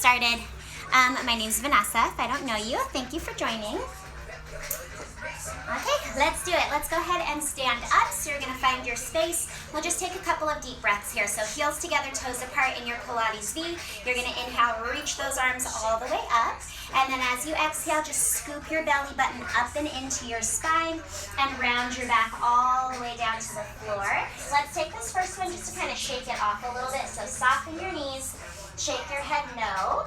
started. My name's Vanessa. If I don't know you, thank you for joining. Okay, let's do it. Let's go ahead and stand up. So you're going to find your space. We'll just take a couple of deep breaths here. So heels together, toes apart in your Pilates V. You're going to inhale, reach those arms all the way up. And then as you exhale, just scoop your belly button up and into your spine and round your back all the way down to the floor. Let's take this first one just to kind of shake it off a little bit. So soften your knees, shake your head no.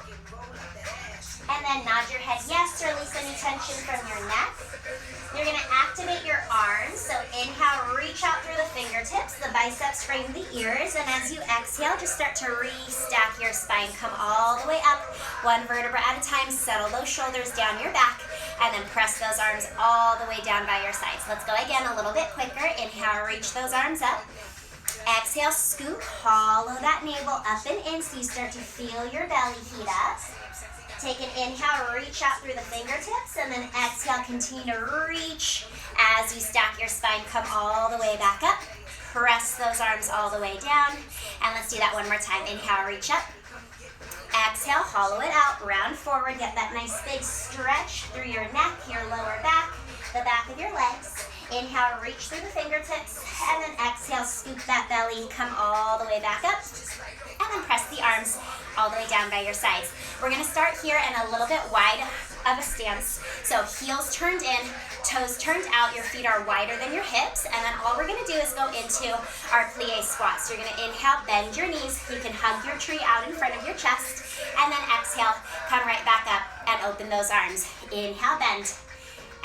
And then nod your head yes, release any tension from your neck. You're going to activate your arms. So inhale, reach out through the fingertips. The biceps frame the ears. And as you exhale, just start to re-stack your spine. Come all the way up, one vertebra at a time. Settle those shoulders down your back. And then press those arms all the way down by your sides. Let's go again a little bit quicker. Inhale, reach those arms up. Exhale, scoop, hollow that navel up and in so you start to feel your belly heat up. Take an inhale, reach out through the fingertips, and then exhale, continue to reach as you stack your spine. Come all the way back up. Press those arms all the way down. And let's do that one more time. Inhale, reach up. Exhale, hollow it out, round forward. Get that nice big stretch through your neck, your lower back, the back of your legs. Inhale, reach through the fingertips, and then exhale, scoop that belly, come all the way back up. And then press the arms all the way down by your sides. We're going to start here in a little bit wide of a stance. So heels turned in, toes turned out, your feet are wider than your hips, and then all we're going to do is go into our Plie Squats. You're going to inhale, bend your knees. You can hug your tree out in front of your chest, and then exhale, come right back up and open those arms. Inhale, bend.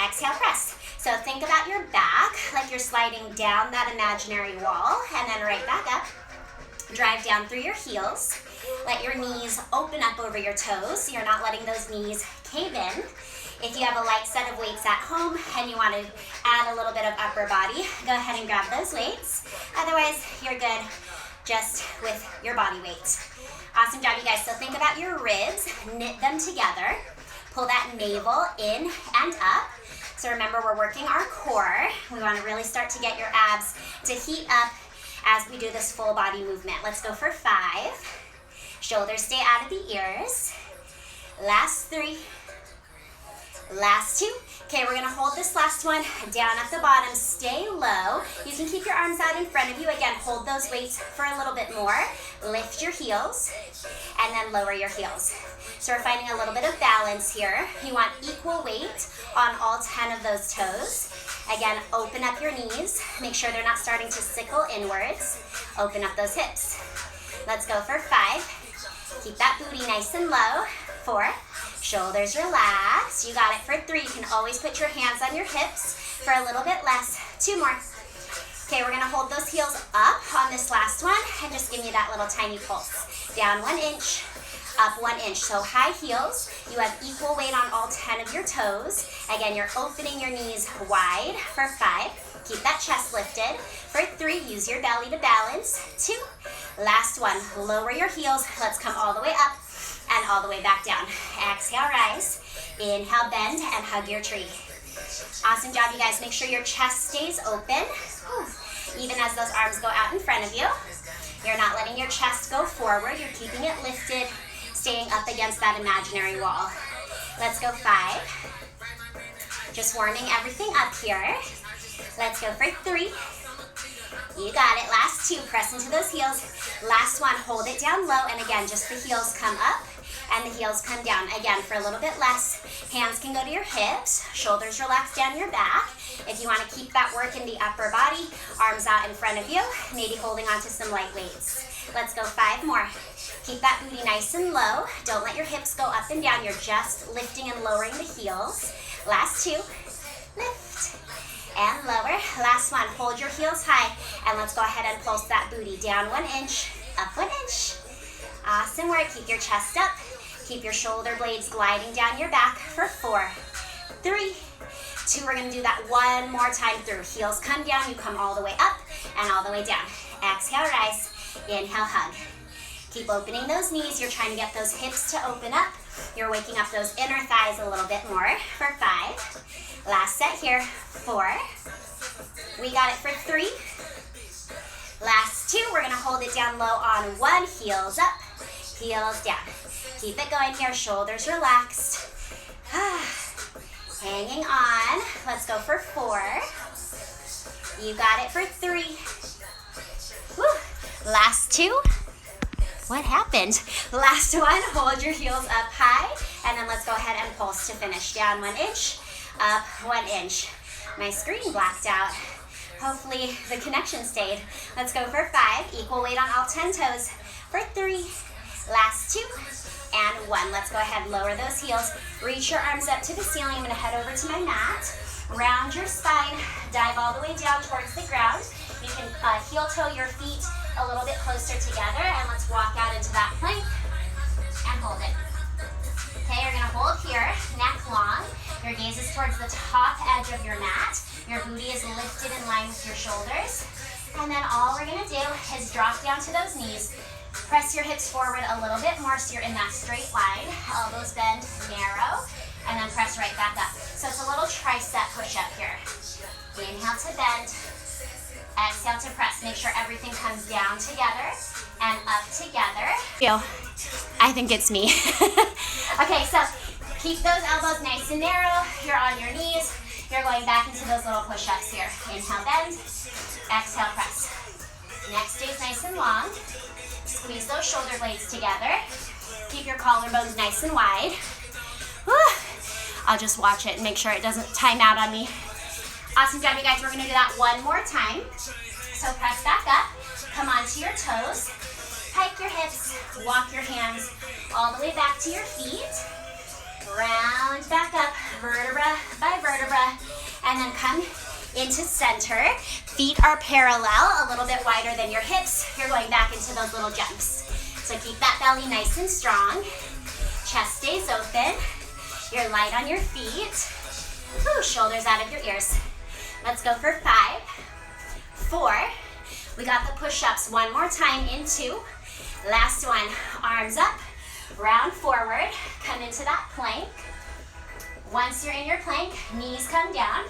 Exhale, press. So think about your back like you're sliding down that imaginary wall, and then right back up. Drive down through your heels. Let your knees open up over your toes so you're not letting those knees cave in. If you have a light set of weights at home and you want to add a little bit of upper body, go ahead and grab those weights. Otherwise, you're good just with your body weight. Awesome job, you guys. So think about your ribs, knit them together. Pull that navel in and up. So remember, we're working our core. We want to really start to get your abs to heat up as we do this full body movement. Let's go for 5. Shoulders stay out of the ears. Last 3. Last 2. Okay, we're gonna hold this last one down at the bottom. Stay low. You can keep your arms out in front of you. Again, hold those weights for a little bit more. Lift your heels and then lower your heels. So we're finding a little bit of balance here. You want equal weight on all 10 of those toes. Again, open up your knees. Make sure they're not starting to sickle inwards. Open up those hips. Let's go for 5. Keep that booty nice and low. 4. Shoulders relax. You got it for 3. You can always put your hands on your hips for a little bit less. 2 more. Okay, we're gonna hold those heels up on this last one and just give me that little tiny pulse. Down 1 inch. Up 1 inch. So high heels, you have equal weight on all 10 of your toes. Again, you're opening your knees wide for 5. Keep that chest lifted. For 3, use your belly to balance. 2. Last one, lower your heels. Let's come all the way up and all the way back down. Exhale, rise. Inhale, bend and hug your tree. Awesome job, you guys. Make sure your chest stays open. Even as those arms go out in front of you. You're not letting your chest go forward. You're keeping it lifted, staying up against that imaginary wall. Let's go 5. Just warming everything up here. Let's go for 3. You got it. Last 2. Press into those heels. Last one. Hold it down low. And again, just the heels come up and the heels come down. Again, for a little bit less. Hands can go to your hips. Shoulders relax down your back. If you want to keep that work in the upper body, arms out in front of you, maybe holding on to some light weights. Let's go 5 more. Keep that booty nice and low. Don't let your hips go up and down. You're just lifting and lowering the heels. Last 2. Lift and lower. Last one. Hold your heels high. And let's go ahead and pulse that booty. Down 1 inch. Up 1 inch. Awesome work. Keep your chest up. Keep your shoulder blades gliding down your back for 4. 3. 2, we're going to do that one more time through. Heels come down, you come all the way up and all the way down. Exhale, rise. Inhale, hug. Keep opening those knees. You're trying to get those hips to open up. You're waking up those inner thighs a little bit more for 5. Last set here. 4. We got it for 3. Last 2. We're going to hold it down low on 1. Heels up, heels down. Keep it going here, shoulders relaxed. Hanging on. Let's go for 4. You got it for 3. Woo. Last 2. What happened? Last one, hold your heels up high, and then let's go ahead and pulse to finish. Down 1 inch, up 1 inch. My screen blacked out. Hopefully the connection stayed. Let's go for 5, equal weight on all 10 toes. For 3, last 2, and 1. Let's go ahead, lower those heels. Reach your arms up to the ceiling. I'm gonna head over to my mat. Round your spine, dive all the way down towards the ground. You can heel toe your feet a little bit closer together, and let's walk out into that plank and hold it. Okay, you're gonna hold here, neck long. Your gaze is towards the top edge of your mat. Your booty is lifted in line with your shoulders. And then all we're gonna do is drop down to those knees. Press your hips forward a little bit more so you're in that straight line. Elbows bend, narrow, and then press right back up. So it's a little tricep push-up here. Inhale to bend, exhale to press. Make sure everything comes down together and up together. I think it's me. Okay, so keep those elbows nice and narrow. You're on your knees. You're going back into those little push-ups here. Inhale, bend, exhale, press. Neck stays nice and long. Squeeze those shoulder blades together. Keep your collarbones nice and wide. Whew. I'll just watch it and make sure it doesn't time out on me. Awesome job, you guys. We're gonna do that one more time. So press back up, come onto your toes, pike your hips, walk your hands all the way back to your feet. Round back up, vertebra by vertebra, and then come into center. Feet are parallel, a little bit wider than your hips. You're going back into those little jumps. So keep that belly nice and strong. Chest stays open. You're light on your feet. Whew, shoulders out of your ears. Let's go for 5, 4. We got the push-ups one more time in 2. Last one, arms up, round forward, come into that plank. Once you're in your plank, knees come down,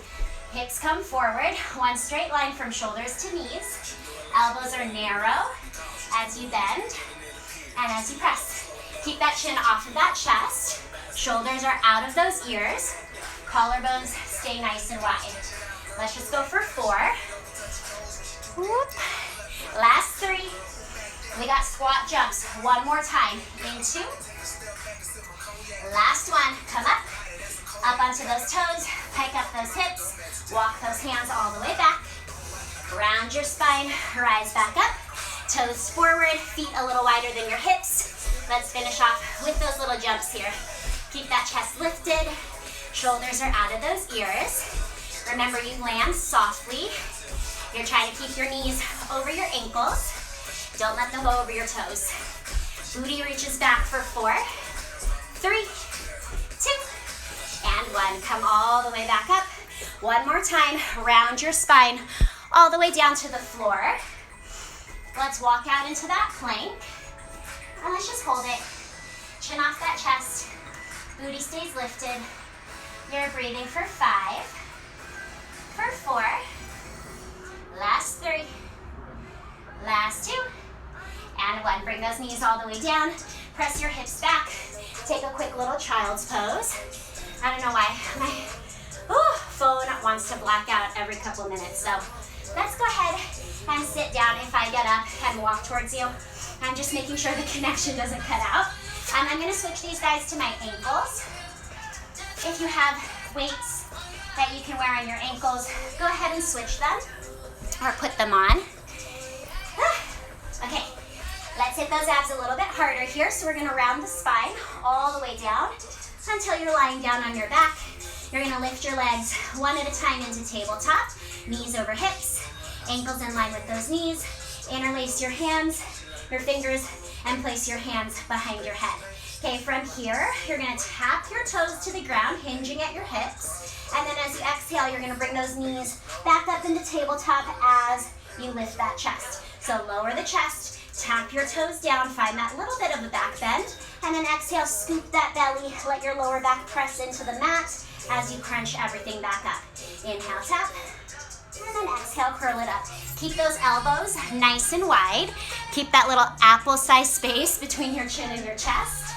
hips come forward, one straight line from shoulders to knees. Elbows are narrow as you bend and as you press. Keep that chin off of that chest. Shoulders are out of those ears. Collarbones stay nice and wide. Let's just go for 4. Whoop. Last 3. We got squat jumps. One more time. In 2. Last one. Come up onto those toes. Pike up those hips. Walk those hands all the way back. Round your spine. Rise back up. Toes forward. Feet a little wider than your hips. Let's finish off with those little jumps here. Keep that chest lifted. Shoulders are out of those ears. Remember, you land softly. You're trying to keep your knees over your ankles. Don't let them go over your toes. Booty reaches back for 4, 3, 2, and 1. Come all the way back up. One more time. Round your spine all the way down to the floor. Let's walk out into that plank. And let's just hold it. Chin off that chest. Booty stays lifted. You're breathing for 5, for 4, last 3, last 2, and 1. Bring those knees all the way down. Press your hips back. Take a quick little child's pose. I don't know why my phone wants to black out every couple minutes. So let's go ahead and sit down. If I get up and walk towards you, I'm just making sure the connection doesn't cut out. I'm going to switch these guys to my ankles. If you have weights that you can wear on your ankles, go ahead and switch them or put them on. Okay, let's hit those abs a little bit harder here. So we're gonna round the spine all the way down until you're lying down on your back. You're gonna lift your legs one at a time into tabletop, knees over hips, ankles in line with those knees. Interlace your hands, your fingers, and place your hands behind your head. Okay, from here, you're gonna tap your toes to the ground, hinging at your hips. And then as you exhale, you're gonna bring those knees back up into tabletop as you lift that chest. So lower the chest, tap your toes down, find that little bit of a back bend, and then exhale, scoop that belly, let your lower back press into the mat as you crunch everything back up. Inhale, tap, and then exhale, curl it up. Keep those elbows nice and wide. Keep that little apple-sized space between your chin and your chest.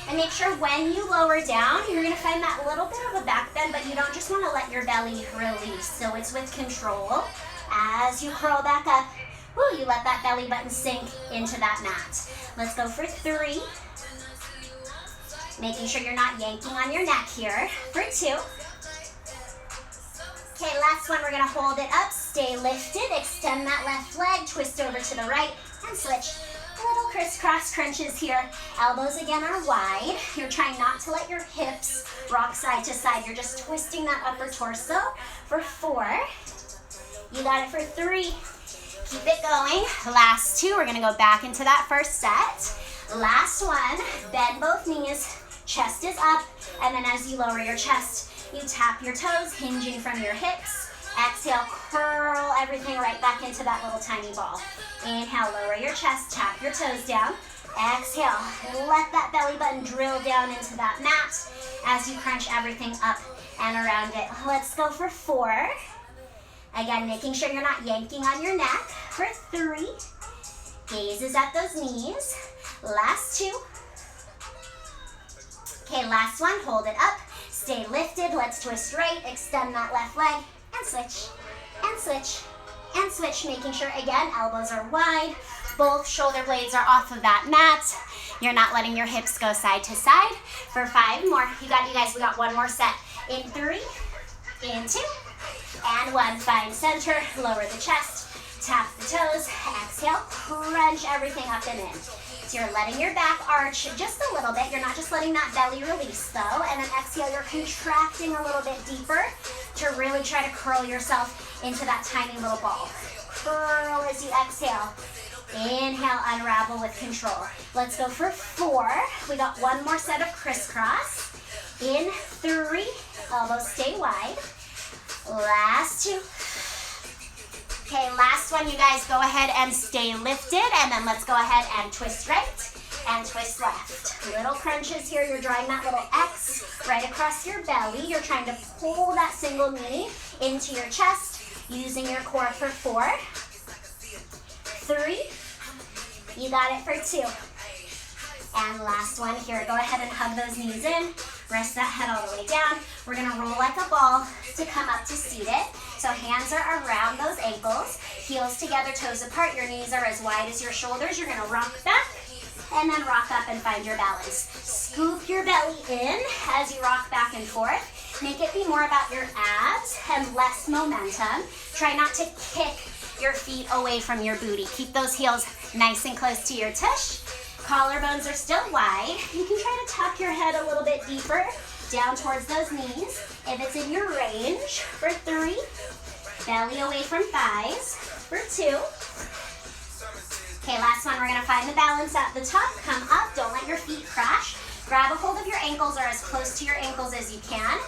And make sure when you lower down, you're gonna find that little bit of a back bend, but you don't just wanna let your belly release. So it's with control. As you curl back up, woo, you let that belly button sink into that mat. Let's go for 3. Making sure you're not yanking on your neck here. For 2. Okay, last one, we're gonna hold it up, stay lifted, extend that left leg, twist over to the right, and switch. Little crisscross crunches here. Elbows again are wide. You're trying not to let your hips rock side to side. You're just twisting that upper torso. For 4. You got it for 3. Keep it going. Last 2, we're gonna go back into that first set. Last one, bend both knees, chest is up, and then as you lower your chest, you tap your toes, hinging from your hips. Exhale, curl everything right back into that little tiny ball. Inhale, lower your chest, tap your toes down. Exhale, let that belly button drill down into that mat as you crunch everything up and around it. Let's go for 4. Again, making sure you're not yanking on your neck. For 3. Gaze is at those knees. Last 2. Okay, last one, hold it up. Stay lifted, let's twist right, extend that left leg, and switch, and switch, and switch. Making sure, again, elbows are wide, both shoulder blades are off of that mat. You're not letting your hips go side to side. For 5 more, you guys, we got 1 more set. In 3, in 2, and 1. Find center, lower the chest, tap the toes, exhale, crunch everything up and in. So you're letting your back arch just a little bit. You're not just letting that belly release though. And then exhale, you're contracting a little bit deeper to really try to curl yourself into that tiny little ball. Curl as you exhale. Inhale, unravel with control. Let's go for 4. We got 1 more set of crisscross. In 3, elbows stay wide. Last 2. Okay, last one, you guys, go ahead and stay lifted, and then let's go ahead and twist right and twist left. Little crunches here. You're drawing that little X right across your belly. You're trying to pull that single knee into your chest using your core for 4. 3. You got it for 2. And last one here. Go ahead and hug those knees in. Rest that head all the way down. We're going to roll like a ball to come up to seated. So hands are around those ankles. Heels together, toes apart. Your knees are as wide as your shoulders. You're going to rock back and then rock up and find your balance. Scoop your belly in as you rock back and forth. Make it be more about your abs and less momentum. Try not to kick your feet away from your booty. Keep those heels nice and close to your tush. Collarbones are still wide. You can try to tuck your head a little bit deeper down towards those knees if it's in your range. For 3, belly away from thighs. For 2. Okay, last one, we're gonna find the balance at the top. Come up, don't let your feet crash. Grab a hold of your ankles or as close to your ankles as you can.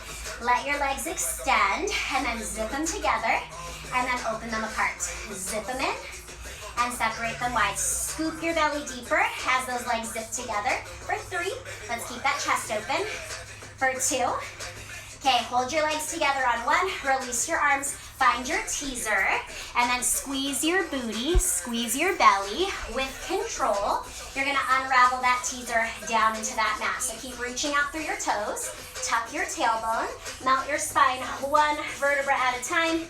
Let your legs extend and then zip them together and then open them apart. Zip them in and separate them wide. Scoop your belly deeper as those legs zip together. For 3, let's keep that chest open. For 2, okay, hold your legs together on 1, release your arms, find your teaser, and then squeeze your booty, squeeze your belly with control. You're gonna unravel that teaser down into that mat. So keep reaching out through your toes, tuck your tailbone, melt your spine 1 vertebra at a time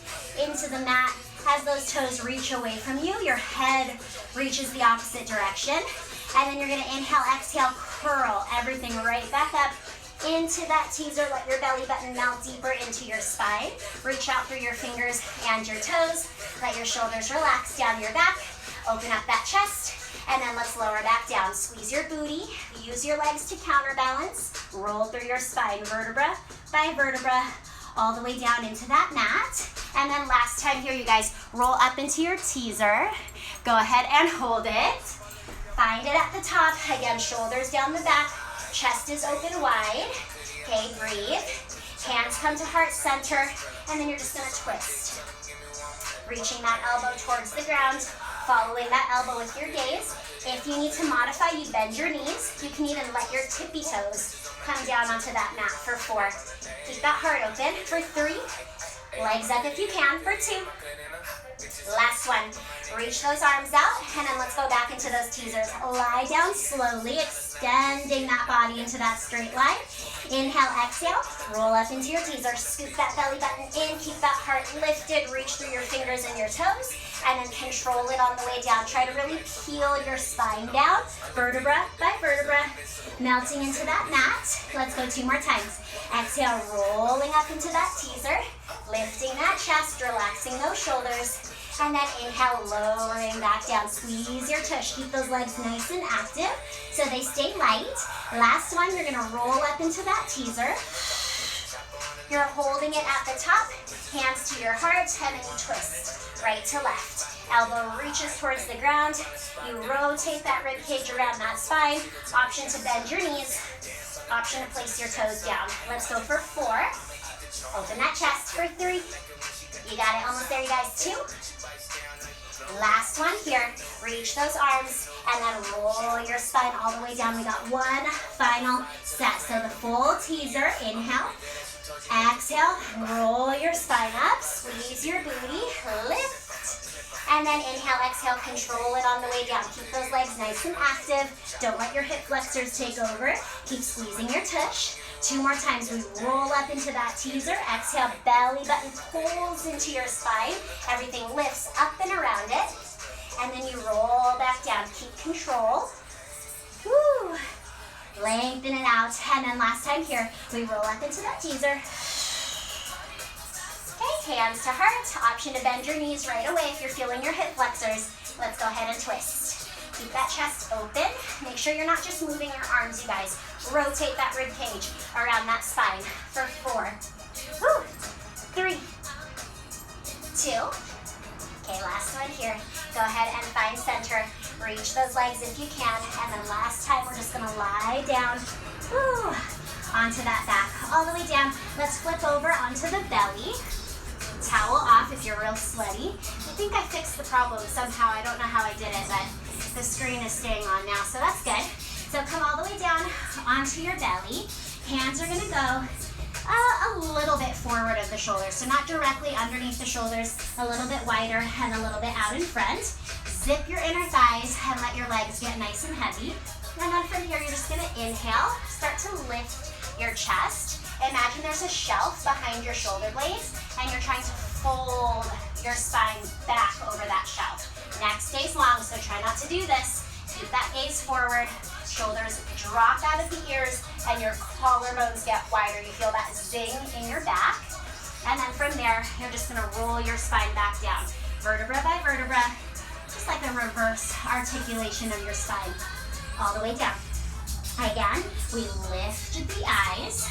into the mat. As those toes reach away from you, your head reaches the opposite direction. And then you're gonna inhale, exhale, curl everything right back up into that teaser. Let your belly button melt deeper into your spine. Reach out through your fingers and your toes. Let your shoulders relax down your back. Open up that chest. And then let's lower back down. Squeeze your booty. Use your legs to counterbalance. Roll through your spine, vertebra by vertebra, all the way down into that mat. And then last time here, you guys, roll up into your teaser. Go ahead and hold it. Find it at the top. Again, shoulders down the back. Chest is open wide. Okay, breathe. Hands come to heart center. And then you're just gonna twist. Reaching that elbow towards the ground. Following that elbow with your gaze. If you need to modify, you bend your knees. You can even let your tippy toes come down onto that mat. For 4. Keep that heart open. For 3. Legs up if you can. For 2. Last one. Reach those arms out, and then let's go back into those teasers. Lie down slowly. extending that body into that straight line. Inhale, exhale, roll up into your teaser. Scoop that belly button in, keep that heart lifted, reach through your fingers and your toes, and then control it on the way down. Try to really peel your spine down, vertebra by vertebra, melting into that mat. Let's go 2 more times. Exhale, rolling up into that teaser, lifting that chest, relaxing those shoulders. And then inhale, lowering back down. Squeeze your tush. Keep those legs nice and active so they stay light. Last one, you're gonna roll up into that teaser. You're holding it at the top, hands to your heart, and then you twist right to left. Elbow reaches towards the ground. You rotate that rib cage around that spine. Option to bend your knees. Option to place your toes down. Let's go for 4. Open that chest for 3. You got it, almost there, you guys. 2. Last one here. Reach those arms and then roll your spine all the way down. We got 1 final set. So the full teaser, inhale, exhale, roll your spine up, squeeze your booty, lift. And then inhale, exhale, control it on the way down. Keep those legs nice and active. Don't let your hip flexors take over. Keep squeezing your tush. 2 more times. We roll up into that teaser. Exhale, belly button pulls into your spine. Everything lifts up and around it. And then you roll back down. Keep control. Woo. Lengthen it out. And then last time here, we roll up into that teaser. Okay, hands to heart. Option to bend your knees right away if you're feeling your hip flexors. Let's go ahead and twist. Keep that chest open. Make sure you're not just moving your arms, you guys. Rotate that rib cage around that spine for 4. Woo. 3. 2. Okay, last one here. Go ahead and find center. Reach those legs if you can. And then last time, we're just gonna lie down. Woo. Onto that back, all the way down. Let's flip over onto the belly. Towel off if you're real sweaty. I think I fixed the problem somehow. I don't know how I did it, but the screen is staying on now, so that's good. So come all the way down onto your belly. Hands are gonna go a little bit forward of the shoulders, so not directly underneath the shoulders, a little bit wider and a little bit out in front. Zip your inner thighs and let your legs get nice and heavy. And then from here, you're just gonna inhale, start to lift your chest. Imagine there's a shelf behind your shoulder blades and you're trying to fold your spine back over that shelf. Neck stays long, so try not to do this. Keep that gaze forward, shoulders drop out of the ears, and your collarbones get wider. You feel that zing in your back. And then from there, you're just gonna roll your spine back down, vertebra by vertebra, just like a reverse articulation of your spine, all the way down. Again, we lift the eyes.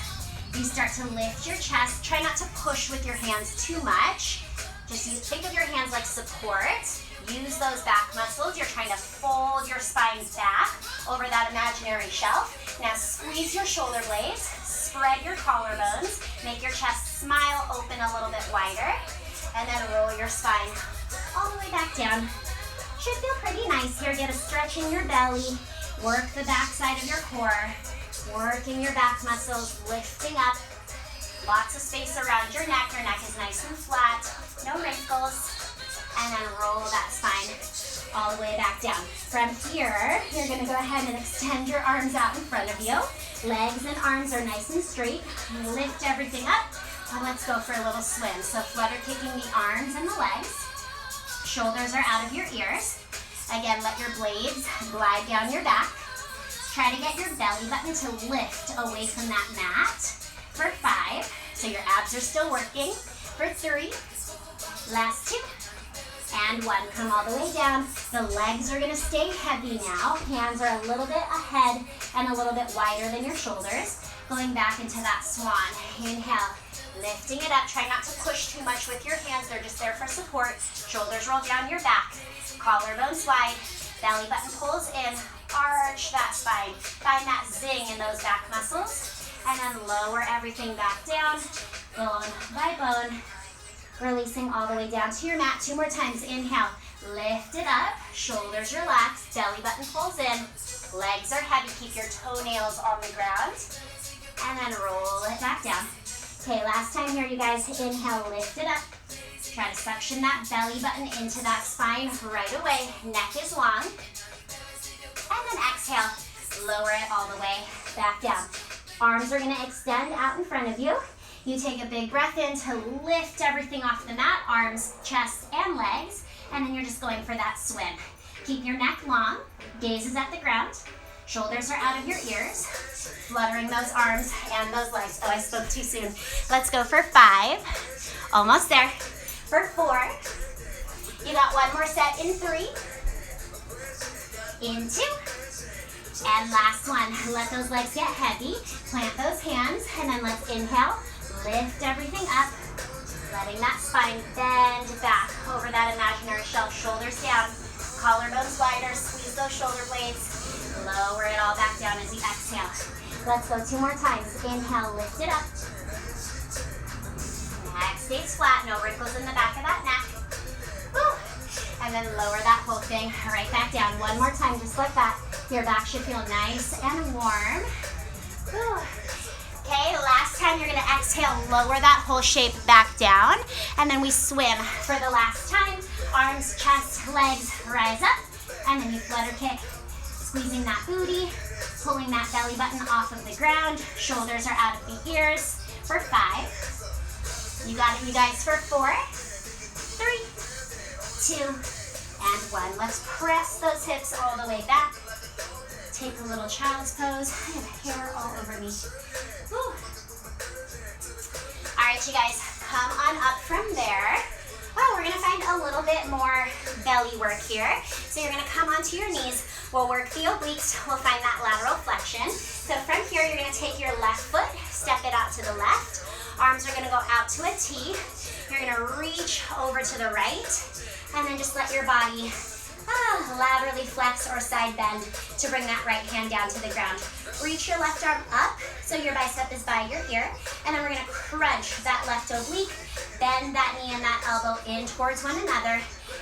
You start to lift your chest. Try not to push with your hands too much. Just think of your hands like support. Use those back muscles. You're trying to fold your spine back over that imaginary shelf. Now squeeze your shoulder blades, spread your collarbones, make your chest smile open a little bit wider, and then roll your spine all the way back down. Should feel pretty nice here. Get a stretch in your belly. Work the back side of your core. Working your back muscles, lifting up. Lots of space around your neck. Your neck is nice and flat. No wrinkles. And then roll that spine all the way back down. From here, you're gonna go ahead and extend your arms out in front of you. Legs and arms are nice and straight. Lift everything up. And let's go for a little swim. So flutter kicking the arms and the legs. Shoulders are out of your ears. Again, let your blades glide down your back. Try to get your belly button to lift away from that mat. For 5, so your abs are still working. For 3, last 2, and 1. Come all the way down. The legs are gonna stay heavy now. Hands are a little bit ahead and a little bit wider than your shoulders. Going back into that swan. Inhale, lifting it up. Try not to push too much with your hands. They're just there for support. Shoulders roll down your back. Collarbones wide. Belly button pulls in. Arch that spine. Find that zing in those back muscles. And then lower everything back down, bone by bone. Releasing all the way down to your mat. 2 more times. Inhale, lift it up. Shoulders relax. Belly button pulls in. Legs are heavy. Keep your toenails on the ground. And then roll it back down. Okay, last time here, you guys. Inhale, lift it up. Try to suction that belly button into that spine right away. Neck is long. And then exhale, Lower it all the way back down. Arms are gonna extend out in front of you. You take a big breath in to lift everything off the mat, arms, chest, and legs, and then you're just going for that swim. Keep your neck long, gaze is at the ground, shoulders are out of your ears, fluttering those arms and those legs. Oh, I spoke too soon. Let's go for 5, almost there. For 4, you got one more set in 3, in 2, and last one. Let those legs get heavy, plant those hands, and then let's inhale, lift everything up, letting that spine bend back over that imaginary shelf, shoulders down, collarbones wider, squeeze those shoulder blades, lower it all back down as you exhale. Let's go 2 more times. Inhale, lift it up. Neck stays flat, no wrinkles in the back of that neck. Woo. And then lower that whole thing right back down. One more time, just like that. Your back should feel nice and warm. Woo. Okay, last time you're gonna exhale, lower that whole shape back down, and then we swim for the last time. Arms, chest, legs, rise up, and then you flutter kick, squeezing that booty, pulling that belly button off of the ground, shoulders are out of the ears. For 5, you got it, you guys, for 4, 3, 2, and 1. Let's press those hips all the way back. Take a little child's pose. I have hair all over me. Whew. All right, you guys, come on up from there. Oh, we're gonna find a little bit more belly work here. So you're gonna come onto your knees. We'll work the obliques. We'll find that lateral flexion. So from here, you're gonna take your left foot, step it out to the left. Arms are gonna go out to a T. You're gonna reach over to the right, and then just let your body laterally flex or side bend to bring that right hand down to the ground. Reach your left arm up so your bicep is by your ear, and then we're gonna crunch that left oblique, bend that knee and that elbow in towards one another,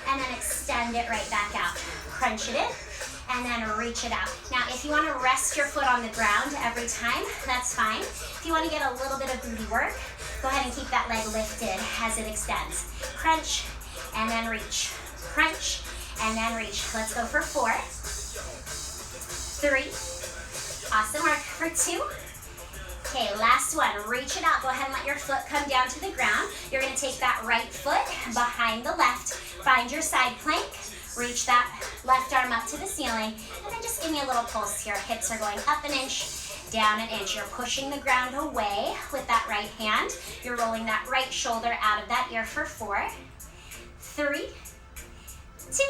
and then extend it right back out. Crunch it in, and then reach it out. Now, if you wanna rest your foot on the ground every time, that's fine. If you wanna get a little bit of booty work, go ahead and keep that leg lifted as it extends. Crunch, and then reach. Crunch, and then reach. Let's go for 4, 3, awesome work, for 2. Okay, last one, reach it out. Go ahead and let your foot come down to the ground. You're gonna take that right foot behind the left, find your side plank, reach that left arm up to the ceiling, and then just give me a little pulse here. Hips are going up an inch, down an inch. You're pushing the ground away with that right hand. You're rolling that right shoulder out of that ear for 4, 3, 2.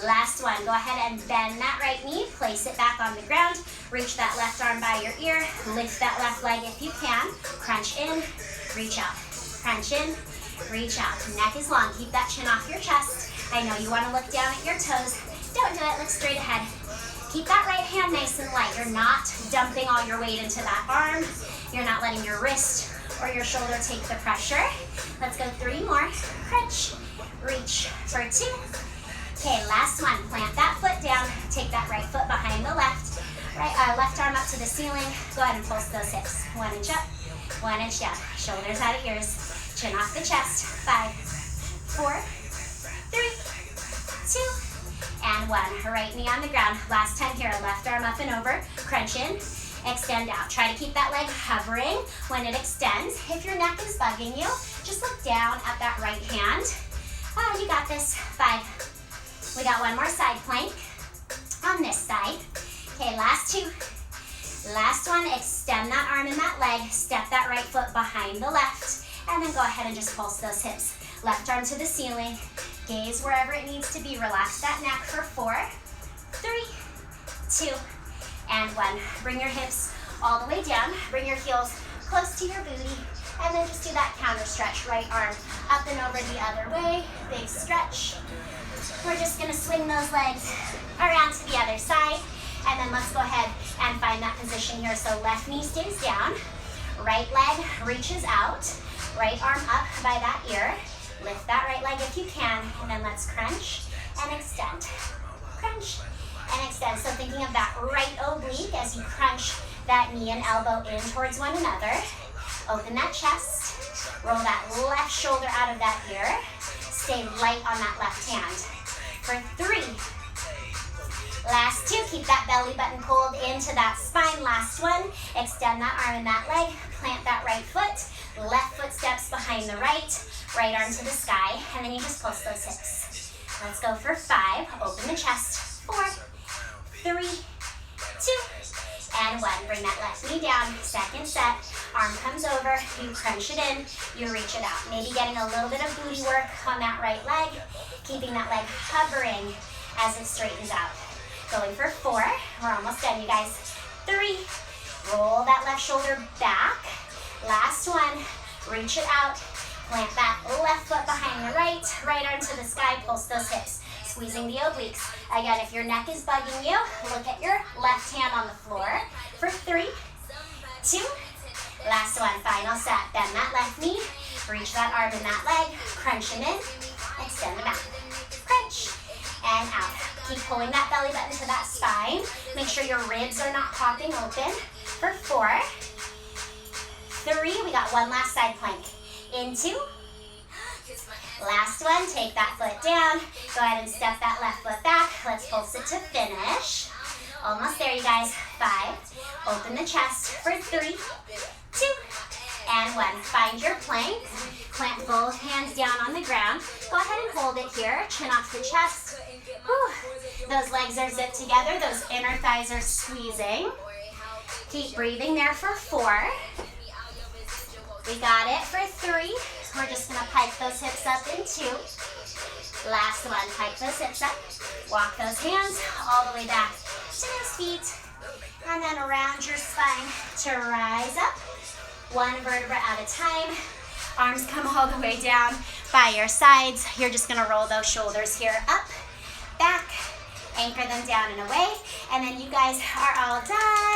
Last one, go ahead and bend that right knee, place it back on the ground, reach that left arm by your ear, lift that left leg if you can, crunch in, reach out, crunch in, reach out. Neck is long, keep that chin off your chest. I know you wanna look down at your toes, don't do it, look straight ahead. Keep that right hand nice and light. You're not dumping all your weight into that arm, you're not letting your wrist or your shoulder take the pressure. Let's go 3 more, crunch, reach for 2. Okay, last one, plant that foot down, take that right foot behind the left, left arm up to the ceiling, go ahead and pulse those hips. 1 inch up, 1 inch down, shoulders out of ears, chin off the chest. 5, 4, 3, 2, and 1. Right knee on the ground. Last time here, left arm up and over, crunch in, extend out. Try to keep that leg hovering when it extends. If your neck is bugging you, just look down at that right hand. Oh, you got this. 5. We got one more side plank on this side. Okay, last 2. Last one, extend that arm and that leg, step that right foot behind the left, and then go ahead and just pulse those hips. Left arm to the ceiling, gaze wherever it needs to be, relax that neck for 4, 3, 2, and 1. Bring your hips all the way down, bring your heels close to your booty, and then just do that counter stretch. Right arm up and over the other way, big stretch. We're just gonna swing those legs around to the other side, and then let's go ahead and find that position here. So left knee stays down, right leg reaches out, right arm up by that ear, lift that right leg if you can, and then let's crunch and extend. Crunch and extend. So thinking of that right oblique as you crunch that knee and elbow in towards one another. Open that chest, roll that left shoulder out of that ear, stay light on that left hand. For 3, Last two, keep that belly button pulled into that spine. Last one, extend that arm and that leg, plant that right foot, left foot steps behind the right arm to the sky, and then you just pulse those hips. Let's go for 5, open the chest, 4, 3, 2, and 1. Bring that left knee down, second set, arm comes over, you crunch it in, you reach it out. Maybe getting a little bit of booty work on that right leg, keeping that leg hovering as it straightens out. Going for 4, we're almost done, you guys. 3, roll that left shoulder back. Last one, reach it out, plant that left foot behind the right arm to the sky, pulse those hips, squeezing the obliques. Again, if your neck is bugging you, look at your left hand on the floor for 3, 2, last one, final set. Bend that left knee, reach that arm and that leg, crunch them in, extend them out. Crunch, and out. Keep pulling that belly button to that spine. Make sure your ribs are not popping open. For 4, 3, we got one last side plank. Into, last one, take that foot down. Go ahead and step that left foot back. Let's pulse it to finish. Almost there, you guys. 5, open the chest for 3, 2, and 1. Find your plank. Plant both hands down on the ground. Go ahead and hold it here. Chin off the chest. Whew. Those legs are zipped together. Those inner thighs are squeezing. Keep breathing there for 4. We got it for 3. We're just going to pike those hips up in 2. Last one, pike those hips up. Walk those hands all the way back to those feet. And then around your spine to rise up. One vertebra at a time. Arms come all the way down by your sides. You're just going to roll those shoulders here up, back, anchor them down and away. And then you guys are all done.